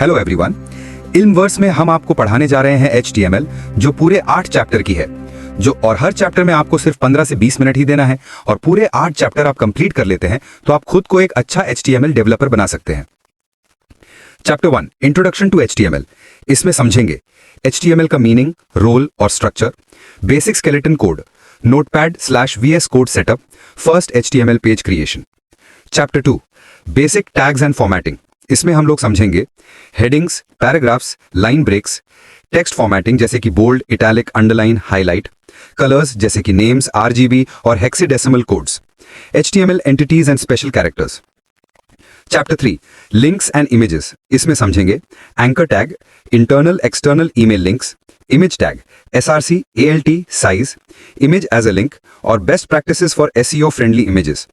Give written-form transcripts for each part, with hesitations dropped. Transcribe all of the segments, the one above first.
Hello everyone. इल्मवर्स में हम आपको पढ़ाने जा रहे हैं HTML, जो पूरे 8 चैप्टर की है, और हर चैप्टर में आपको सिर्फ 15 से 20 मिनट ही देना है और पूरे 8 चैप्टर आप कंप्लीट कर लेते हैं तो आप खुद को एक अच्छा HTML डेवलपर बना सकते हैं। Chapter 1 introduction to HTML। इसमें समझेंगे HTML का मीनिंग, रोल और structure, basic skeleton code, notepad code setup, first HTML page creation. Chapter 2 basic tags and formatting. इसमें हम लोग समझेंगे headings, paragraphs, line breaks, text formatting जैसे कि bold, italic, underline, highlight, colours जैसे कि नेम्स, RGB और hexadecimal codes, HTML entities and special characters. Chapter 3 links and images. इसमें समझेंगे anchor tag, internal external email links, image tag, SRC, ALT, size, image as a link और best practices for SEO friendly images.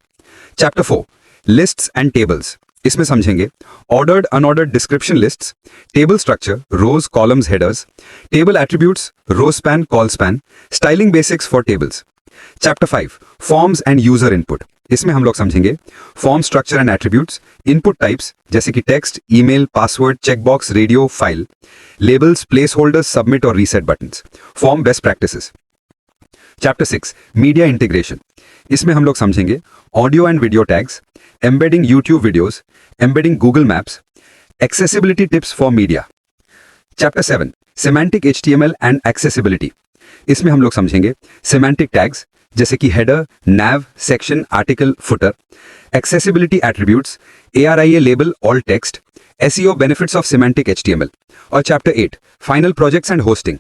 Chapter 4 lists and tables. इसमें समझेंगे ordered unordered description lists, table structure, rows, columns, headers, table attributes, row span, col span, styling basics for tables. Chapter 5 forms and user input. इसमें हम लोग समझेंगे form structure and attributes, input types जैसे कि text, email, password, checkbox, radio, file, labels, placeholders, submit और reset buttons, form best practices. Chapter 6 media integration. इसमें हम लोग समझेंगे audio and video tags, embedding YouTube videos, embedding Google maps, accessibility tips for media. Chapter 7 semantic HTML and accessibility. इसमें हम लोग समझेंगे semantic tags जैसे कि header, nav, section, article, footer, accessibility attributes, ARIA label, all text, SEO benefits of semantic HTML। और chapter 8 final projects and hosting.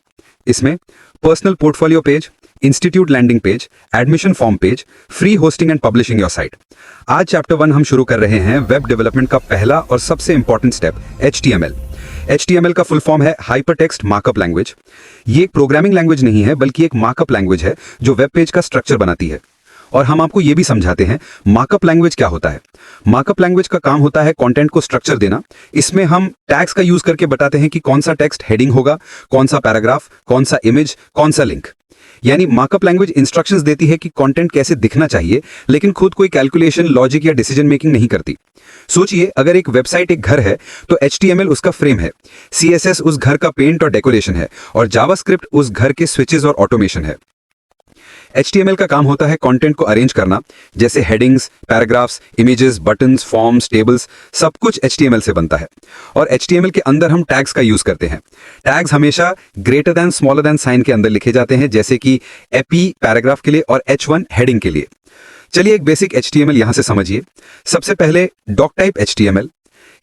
इसमें personal portfolio page, institute landing page, admission form page, free hosting and publishing your site. आज chapter 1 हम शुरू कर रहे हैं web development का पहला और सबसे इंपॉर्टेंट स्टेप HTML। HTML का फुल फॉर्म है हाइपरटेक्स्ट मार्कअप लैंग्वेज। ये एक प्रोग्रामिंग लैंग्वेज नहीं है बल्कि एक मार्कअप लैंग्वेज है जो वेब पेज का स्ट्रक्चर बनाती है। और हम आपको ये भी समझाते हैं मार्कअप लैंग्वेज क्या होता है। मार्कअप लैंग्वेज का काम होता है कंटेंट को स्ट्रक्चर देना। इसमें हम टैग्स का यूज करके बताते हैं कि कौन सा टेक्स्ट हेडिंग होगा, कौन सा पैराग्राफ, कौन सा इमेज, कौन सा लिंक। यानी मार्कअप लैंग्वेज इंस्ट्रक्शंस देती है कि कंटेंट कैसे दिखना चाहिए, लेकिन खुद कोई कैलकुलेशन, लॉजिक या डिसीजन मेकिंग नहीं करती। सोचिए अगर एक वेबसाइट एक घर है तो HTML उसका फ्रेम है, CSS उस घर का पेंट और डेकोरेशन है और जावास्क्रिप्ट उस घर के स्विचेस और ऑटोमेशन है। HTML का काम होता है कंटेंट को अरेंज करना, जैसे headings, paragraphs, images, buttons, forms, tables, सब कुछ HTML से बनता है। और HTML के अंदर हम टैग्स का यूज करते हैं। टैग्स हमेशा greater than, smaller than sign के अंदर लिखे जाते हैं, जैसे कि AP पैराग्राफ के लिए और H1 हेडिंग के लिए। चलिए एक बेसिक HTML यहां से समझिए। सबसे पहले डॉक टाइप HTML।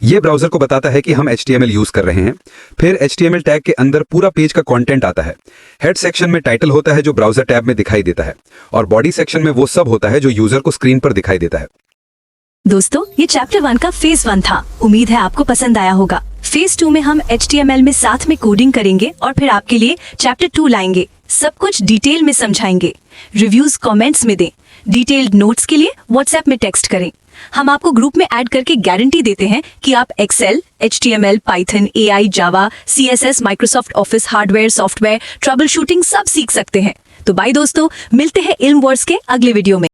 ये ब्राउजर को बताता है कि हम HTML यूज कर रहे हैं। फिर HTML टैग के अंदर पूरा पेज का कंटेंट आता है। हेड सेक्शन में टाइटल होता है जो ब्राउजर टैब में दिखाई देता है और बॉडी सेक्शन में वो सब होता है जो यूजर को स्क्रीन पर दिखाई देता है। दोस्तों, ये चैप्टर 1 का फेज 1 था। उम्मीद है आपको पसंद आया होगा। फेज 2 में हम HTML में साथ में कोडिंग करेंगे और फिर आपके लिए चैप्टर 2 लाएंगे। सब कुछ डिटेल में समझाएंगे। रिव्यूज कमेंट्स में दें। डिटेल्ड नोट्स के लिए व्हाट्सएप में टेक्स्ट करें। हम आपको ग्रुप में ऐड करके गारंटी देते हैं कि आप एक्सेल, HTML, पाइथन, AI, जावा, CSS, Microsoft office, hardware, software, trouble shooting सब सीख सकते हैं। तो बाय दोस्तों, मिलते हैं इल्मवर्स के अगले वीडियो में।